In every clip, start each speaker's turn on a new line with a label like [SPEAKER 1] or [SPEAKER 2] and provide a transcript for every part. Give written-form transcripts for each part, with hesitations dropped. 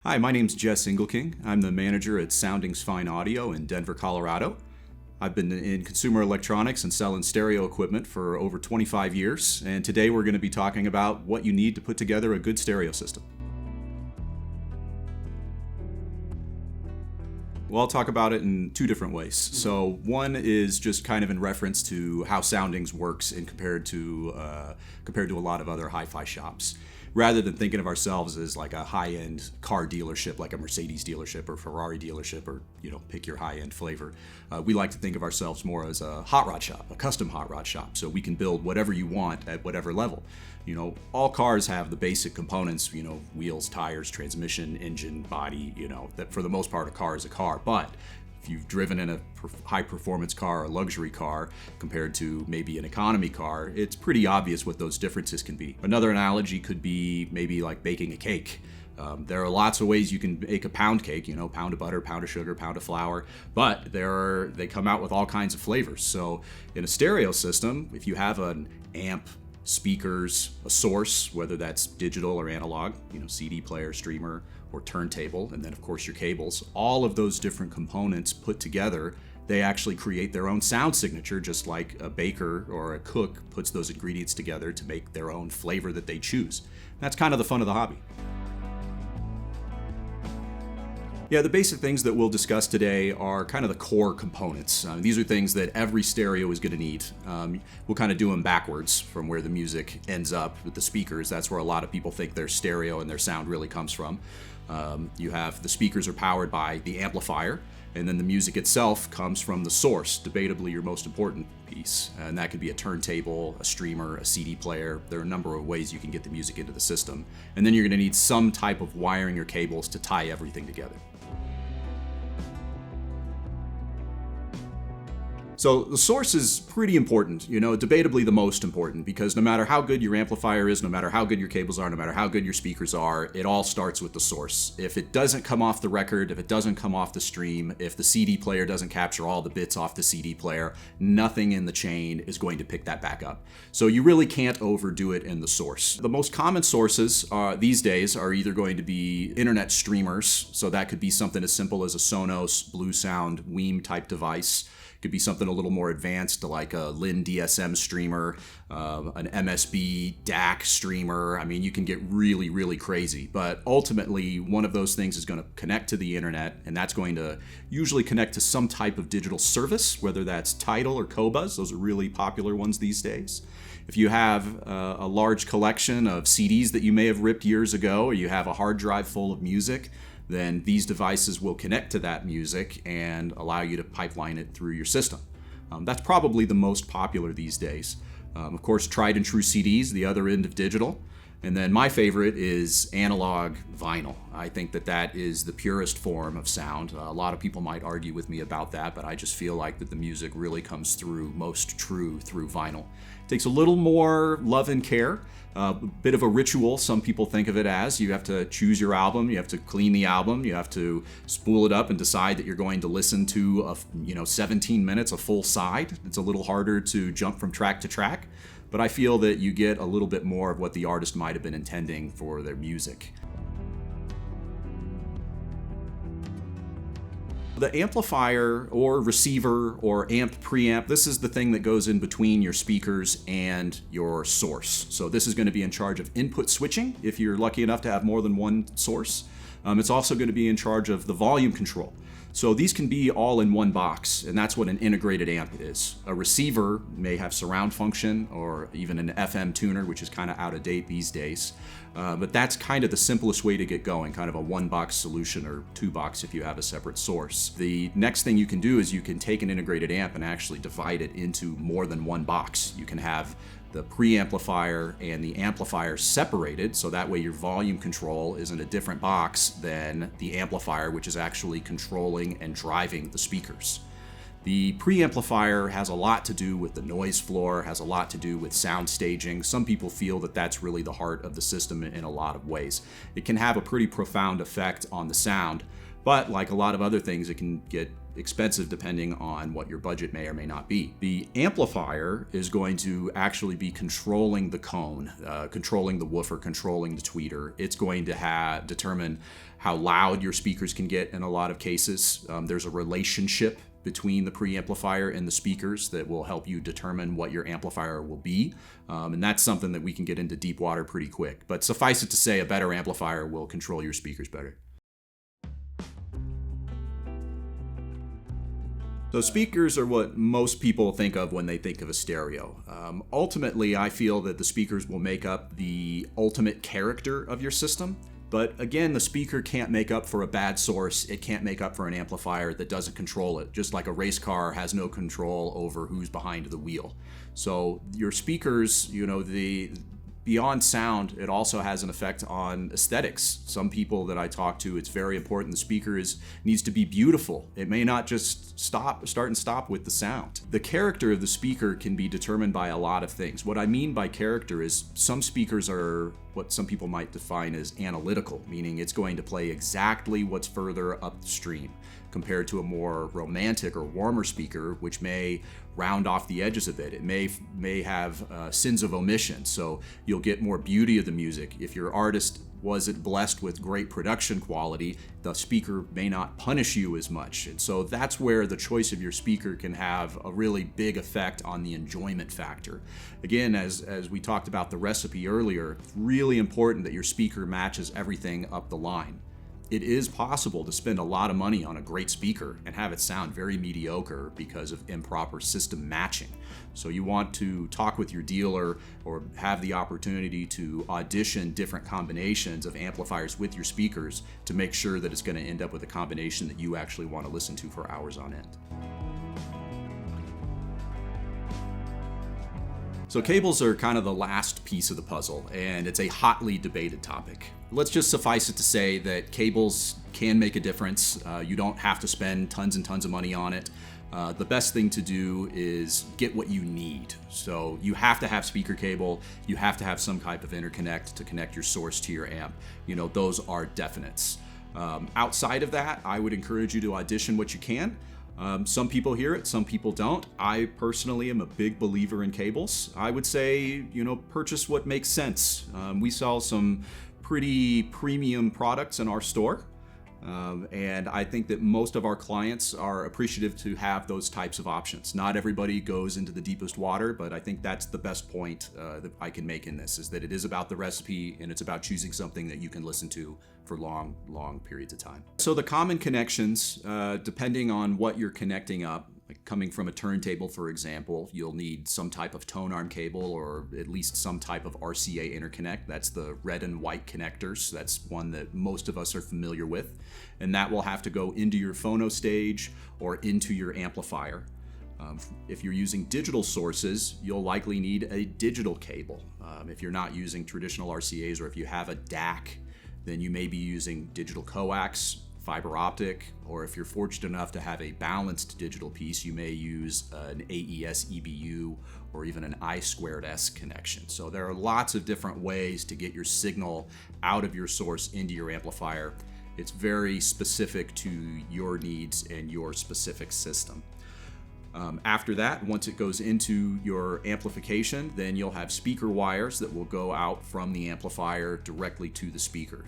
[SPEAKER 1] Hi, my name's Jess Ingleking. I'm the manager at Soundings Fine Audio in Denver, Colorado. I've been in consumer electronics and selling stereo equipment for over 25 years, and today we're going to be talking about what you need to put together a good stereo system. Well, I'll talk about it in two different ways. So one is just kind of in reference to how Soundings works in compared to a lot of other hi-fi shops. Rather than thinking of ourselves as like a high-end car dealership, like a Mercedes dealership or Ferrari dealership, or pick your high-end flavor, we like to think of ourselves more as a hot rod shop, a custom hot rod shop. So we can build whatever you want at whatever level. All cars have the basic components, wheels, tires, transmission, engine, body, that for the most part a car is a car. But if you've driven in a high-performance car or a luxury car compared to maybe an economy car, it's pretty obvious what those differences can be. Another analogy could be maybe like baking a cake. There are lots of ways you can make a pound cake, pound of butter, pound of sugar, pound of flour, but they come out with all kinds of flavors. So in a stereo system, if you have an amp, speakers, a source, whether that's digital or analog, CD player, streamer, or turntable, and then of course your cables, all of those different components put together, they actually create their own sound signature, just like a baker or a cook puts those ingredients together to make their own flavor that they choose. That's kind of the fun of the hobby. Yeah, the basic things that we'll discuss today are kind of the core components. These are things that every stereo is going to need. We'll kind of do them backwards from where the music ends up with the speakers. That's where a lot of people think their stereo and their sound really comes from. You have the speakers are powered by the amplifier, and then the music itself comes from the source, debatably your most important piece. And that could be a turntable, a streamer, a CD player. There are a number of ways you can get the music into the system. And then you're going to need some type of wiring or cables to tie everything together. So the source is pretty important, debatably the most important, because no matter how good your amplifier is, no matter how good your cables are, no matter how good your speakers are, it all starts with the source. If it doesn't come off the record, if it doesn't come off the stream, if the CD player doesn't capture all the bits off the CD player, nothing in the chain is going to pick that back up. So you really can't overdo it in the source. The most common sources these days are either going to be internet streamers, so that could be something as simple as a Sonos, Blue Sound, Weem type device. Could be something a little more advanced like a Lin DSM streamer, an MSB DAC streamer. I mean, you can get really, really crazy. But ultimately, one of those things is going to connect to the internet, and that's going to usually connect to some type of digital service, whether that's Tidal or Qobuz. Those are really popular ones these days. If you have a large collection of CDs that you may have ripped years ago, or you have a hard drive full of music, then these devices will connect to that music and allow you to pipeline it through your system. That's probably the most popular these days. Of course, tried and true CDs, the other end of digital. And then my favorite is analog vinyl. I think that is the purest form of sound. A lot of people might argue with me about that, but I just feel like that the music really comes through most true through vinyl. It takes a little more love and care. A bit of a ritual, some people think of it as. You have to choose your album, you have to clean the album, you have to spool it up and decide that you're going to listen to 17 minutes, a full side. It's a little harder to jump from track to track, but I feel that you get a little bit more of what the artist might have been intending for their music. The amplifier or receiver or amp preamp, this is the thing that goes in between your speakers and your source. So this is going to be in charge of input switching if you're lucky enough to have more than one source. It's also going to be in charge of the volume control. So these can be all in one box, and that's what an integrated amp is. A receiver may have surround function or even an FM tuner, which is kind of out of date these days. But that's kind of the simplest way to get going, kind of a one-box solution or two-box if you have a separate source. The next thing you can do is you can take an integrated amp and actually divide it into more than one box. You can have the preamplifier and the amplifier separated, so that way your volume control is in a different box than the amplifier, which is actually controlling and driving the speakers. The preamplifier has a lot to do with the noise floor, has a lot to do with sound staging. Some people feel that that's really the heart of the system in a lot of ways. It can have a pretty profound effect on the sound, But like a lot of other things, it can get expensive depending on what your budget may or may not be. The amplifier is going to actually be controlling the cone, controlling the woofer, controlling the tweeter. It's going to determine how loud your speakers can get in a lot of cases. There's a relationship between the preamplifier and the speakers that will help you determine what your amplifier will be. And that's something that we can get into deep water pretty quick. But suffice it to say, a better amplifier will control your speakers better. So speakers are what most people think of when they think of a stereo. Ultimately, I feel that the speakers will make up the ultimate character of your system. But again, the speaker can't make up for a bad source. It can't make up for an amplifier that doesn't control it, just like a race car has no control over who's behind the wheel. So your speakers, beyond sound, it also has an effect on aesthetics. Some people that I talk to, it's very important the speaker needs to be beautiful. It may not just start and stop with the sound. The character of the speaker can be determined by a lot of things. What I mean by character is some speakers are what some people might define as analytical, meaning it's going to play exactly what's further upstream, compared to a more romantic or warmer speaker, which may round off the edges a bit. It may have sins of omission, so you'll get more beauty of the music. If your artist wasn't blessed with great production quality, the speaker may not punish you as much. And so that's where the choice of your speaker can have a really big effect on the enjoyment factor. Again, as we talked about the recipe earlier, it's really important that your speaker matches everything up the line. It is possible to spend a lot of money on a great speaker and have it sound very mediocre because of improper system matching. So you want to talk with your dealer or have the opportunity to audition different combinations of amplifiers with your speakers to make sure that it's going to end up with a combination that you actually want to listen to for hours on end. So cables are kind of the last piece of the puzzle, and it's a hotly debated topic. Let's just suffice it to say that cables can make a difference. You don't have to spend tons and tons of money on it. The best thing to do is get what you need. So you have to have speaker cable, you have to have some type of interconnect to connect your source to your amp. Those are definites. Outside of that, I would encourage you to audition what you can. Some people hear it, some people don't. I personally am a big believer in cables. I would say, purchase what makes sense. We sell some pretty premium products in our store. And I think that most of our clients are appreciative to have those types of options. Not everybody goes into the deepest water, but I think that's the best point that I can make in this, is that it is about the recipe and it's about choosing something that you can listen to for long periods of time. So the common connections, depending on what you're connecting up, like coming from a turntable, for example, you'll need some type of tone arm cable or at least some type of RCA interconnect. That's the red and white connectors. That's one that most of us are familiar with. And that will have to go into your phono stage or into your amplifier. If you're using digital sources, you'll likely need a digital cable. If you're not using traditional RCAs, or if you have a DAC, then you may be using digital coax, fiber optic, or if you're fortunate enough to have a balanced digital piece, you may use an AES EBU or even an I2S connection. So there are lots of different ways to get your signal out of your source into your amplifier. It's very specific to your needs and your specific system. After that, once it goes into your amplification, then you'll have speaker wires that will go out from the amplifier directly to the speaker.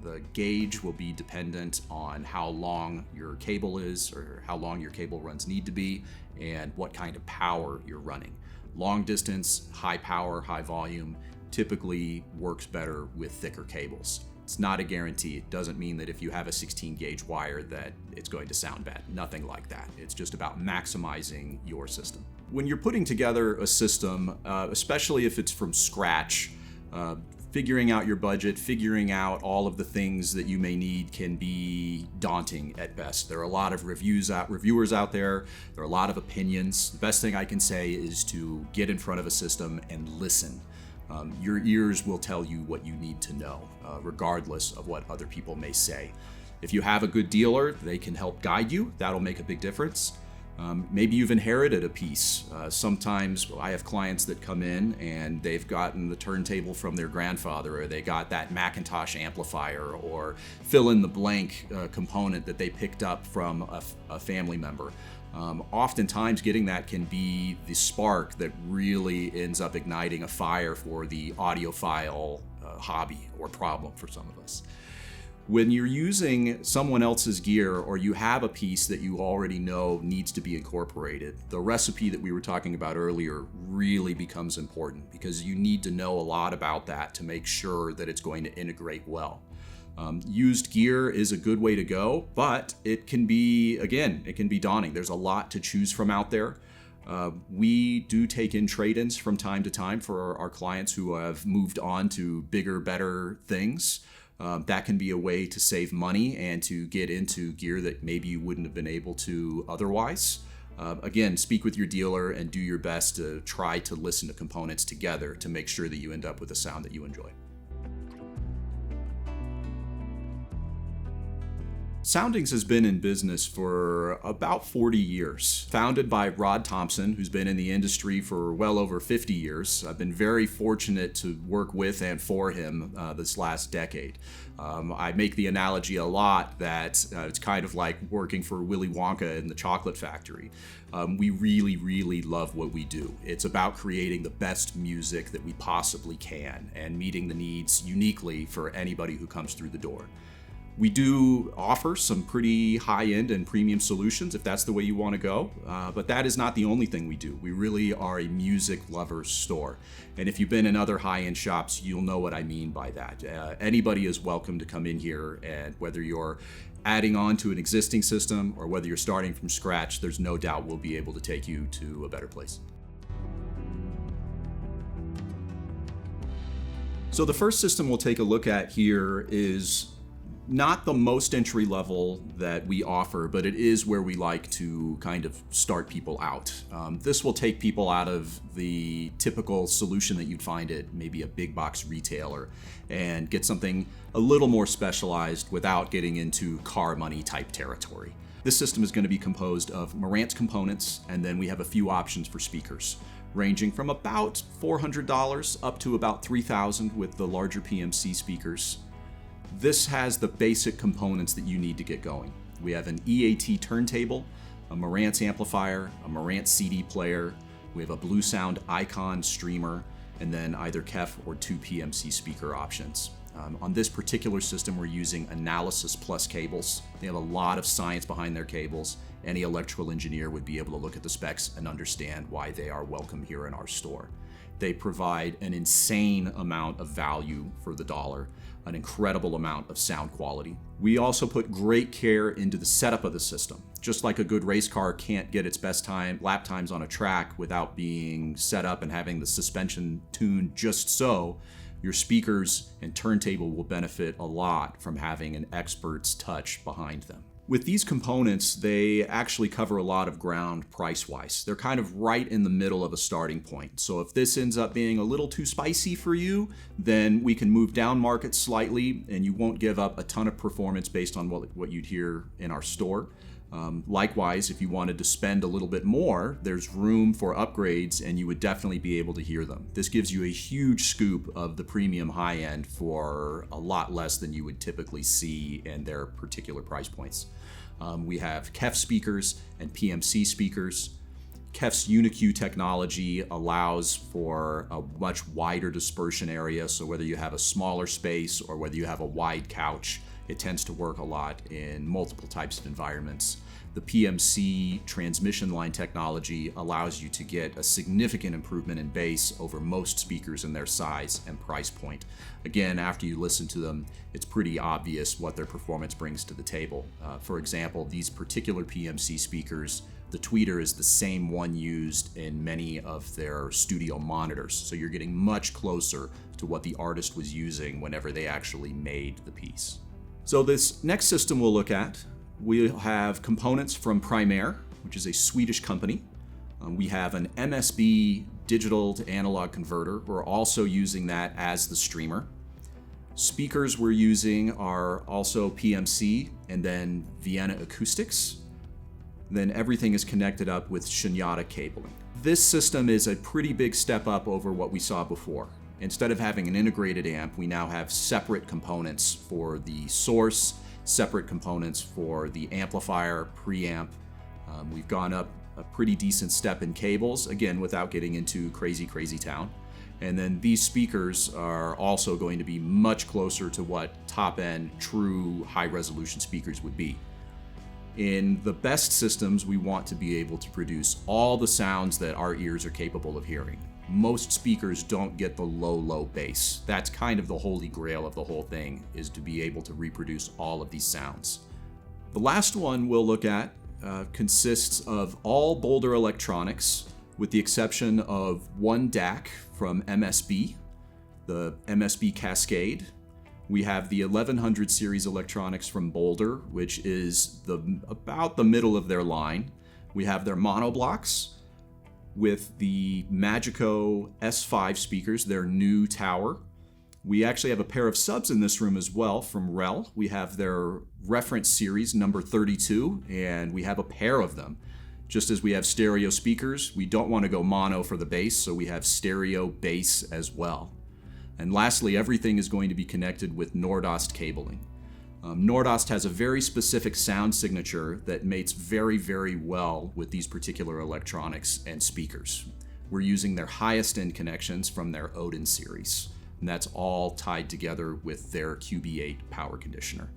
[SPEAKER 1] The gauge will be dependent on how long your cable is, or how long your cable runs need to be, and what kind of power you're running. Long distance, high power, high volume typically works better with thicker cables. It's not a guarantee. It doesn't mean that if you have a 16 gauge wire that it's going to sound bad. Nothing like that. It's just about maximizing your system. When you're putting together a system, especially if it's from scratch, figuring out your budget, figuring out all of the things that you may need can be daunting at best. There are a lot of reviewers out there. There are a lot of opinions. The best thing I can say is to get in front of a system and listen. Your ears will tell you what you need to know, regardless of what other people may say. If you have a good dealer, they can help guide you. That'll make a big difference. Maybe you've inherited a piece. Sometimes I have clients that come in and they've gotten the turntable from their grandfather, or they got that Macintosh amplifier, or fill in the blank component that they picked up from a family member. Oftentimes getting that can be the spark that really ends up igniting a fire for the audiophile hobby or problem for some of us. When you're using someone else's gear, or you have a piece that you already know needs to be incorporated, the recipe that we were talking about earlier really becomes important, because you need to know a lot about that to make sure that it's going to integrate well. Used gear is a good way to go, but it can be daunting. There's a lot to choose from out there. We do take in trade-ins from time to time for our clients who have moved on to bigger, better things. That can be a way to save money and to get into gear that maybe you wouldn't have been able to otherwise. Again, speak with your dealer and do your best to try to listen to components together to make sure that you end up with a sound that you enjoy. Soundings has been in business for about 40 years. Founded by Rod Thompson, who's been in the industry for well over 50 years. I've been very fortunate to work with and for him this last decade. I make the analogy a lot that it's kind of like working for Willy Wonka in the chocolate factory. We really, really love what we do. It's about creating the best music that we possibly can and meeting the needs uniquely for anybody who comes through the door. We do offer some pretty high-end and premium solutions if that's the way you want to go, but that is not the only thing we do. We really are a music lover's store. And if you've been in other high-end shops, you'll know what I mean by that. Anybody is welcome to come in here, and whether you're adding on to an existing system or whether you're starting from scratch, there's no doubt we'll be able to take you to a better place. So the first system we'll take a look at here is not the most entry level that we offer, but it is where we like to kind of start people out. This will take people out of the typical solution that you'd find at maybe a big box retailer and get something a little more specialized without getting into car money type territory. This system is going to be composed of Marantz components, and then we have a few options for speakers, ranging from about $400 up to about $3,000 with the larger PMC speakers. This has the basic components that you need to get going. We have an EAT turntable, a Marantz amplifier, a Marantz CD player, we have a Blue Sound Icon streamer, and then either KEF or 2 PMC speaker options. On this particular system, we're using Analysis Plus cables. They have a lot of science behind their cables. Any electrical engineer would be able to look at the specs and understand why they are welcome here in our store. They provide an insane amount of value for the dollar, an incredible amount of sound quality. We also put great care into the setup of the system. Just like a good race car can't get its best lap times on a track without being set up and having the suspension tuned just so, your speakers and turntable will benefit a lot from having an expert's touch behind them. With these components, they actually cover a lot of ground price-wise. They're kind of right in the middle of a starting point. So if this ends up being a little too spicy for you, then we can move down market slightly and you won't give up a ton of performance based on what you'd hear in our store. Likewise, if you wanted to spend a little bit more, there's room for upgrades and you would definitely be able to hear them. This gives you a huge scoop of the premium high end for a lot less than you would typically see in their particular price points. We have KEF speakers and PMC speakers. KEF's UniQ technology allows for a much wider dispersion area, so whether you have a smaller space or whether you have a wide couch, it tends to work a lot in multiple types of environments. The PMC transmission line technology allows you to get a significant improvement in bass over most speakers in their size and price point. Again, after you listen to them, it's pretty obvious what their performance brings to the table. For example, these particular PMC speakers, the tweeter is the same one used in many of their studio monitors, so you're getting much closer to what the artist was using whenever they actually made the piece. So this next system we'll look at, we have components from Primaire, which is a Swedish company. We have an MSB digital to analog converter. We're also using that as the streamer. Speakers we're using are also PMC and then Vienna Acoustics. then everything is connected up with Shunyata cabling. This system is a pretty big step up over what we saw before. Instead of having an integrated amp, we now have separate components for the source, separate components for the amplifier, preamp. We've gone up a pretty decent step in cables, again, without getting into crazy town. And then these speakers are also going to be much closer to what top-end, true high-resolution speakers would be. In the best systems, we want to be able to produce all the sounds that our ears are capable of hearing. Most speakers don't get the low bass. That's kind of the holy grail of the whole thing, is to be able to reproduce all of these sounds. The last one we'll look at consists of all Boulder electronics, with the exception of one DAC from MSB, the MSB Cascade. We have the 1100 series electronics from Boulder, which is about the middle of their line. We have their monoblocks with the Magico S5 speakers, their new tower. We actually have a pair of subs in this room as well from Rel. We have their reference series number 32, and we have a pair of them. Just as we have stereo speakers, we don't want to go mono for the bass, so we have stereo bass as well. And lastly, everything is going to be connected with Nordost cabling. Nordost has a very specific sound signature that mates very well with these particular electronics and speakers. We're using their highest end connections from their Odin series, and that's all tied together with their QB8 power conditioner.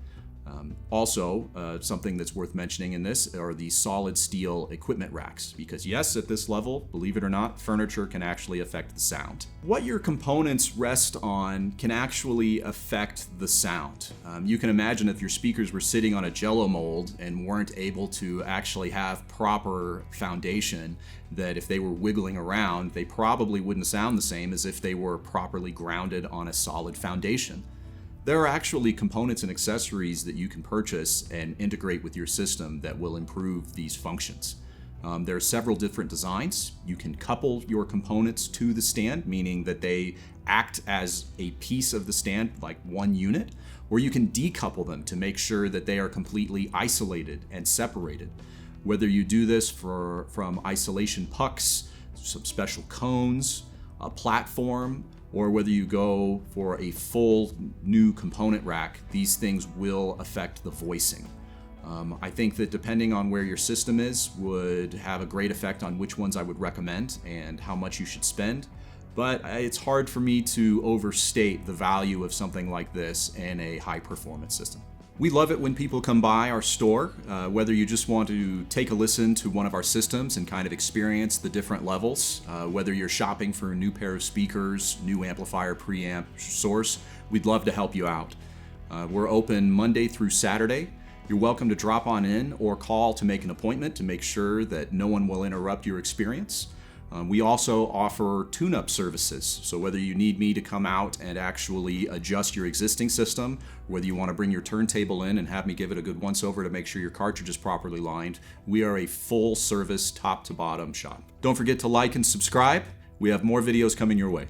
[SPEAKER 1] Also, something that's worth mentioning in this are the solid steel equipment racks, because yes, at this level, believe it or not, furniture can actually affect the sound. What your components rest on can actually affect the sound. You can imagine if your speakers were sitting on a Jello mold and weren't able to actually have proper foundation, that if they were wiggling around, they probably wouldn't sound the same as if they were properly grounded on a solid foundation. There are actually components and accessories that you can purchase and integrate with your system that will improve these functions. There are several different designs. You can couple your components to the stand, meaning that they act as a piece of the stand, like one unit, or you can decouple them to make sure that they are completely isolated and separated. Whether you do this from isolation pucks, some special cones, a platform, or whether you go for a full new component rack, these things will affect the voicing. I think that depending on where your system is would have a great effect on which ones I would recommend and how much you should spend. But it's hard for me to overstate the value of something like this in a high performance system. We love it when people come by our store, whether you just want to take a listen to one of our systems and kind of experience the different levels, whether you're shopping for a new pair of speakers, new amplifier, preamp, source, we'd love to help you out. We're open Monday through Saturday. You're welcome to drop on in or call to make an appointment to make sure that no one will interrupt your experience. We also offer tune-up services, so whether you need me to come out and actually adjust your existing system, whether you want to bring your turntable in and have me give it a good once-over to make sure your cartridge is properly lined, we are a full-service, top-to-bottom shop. Don't forget to like and subscribe. We have more videos coming your way.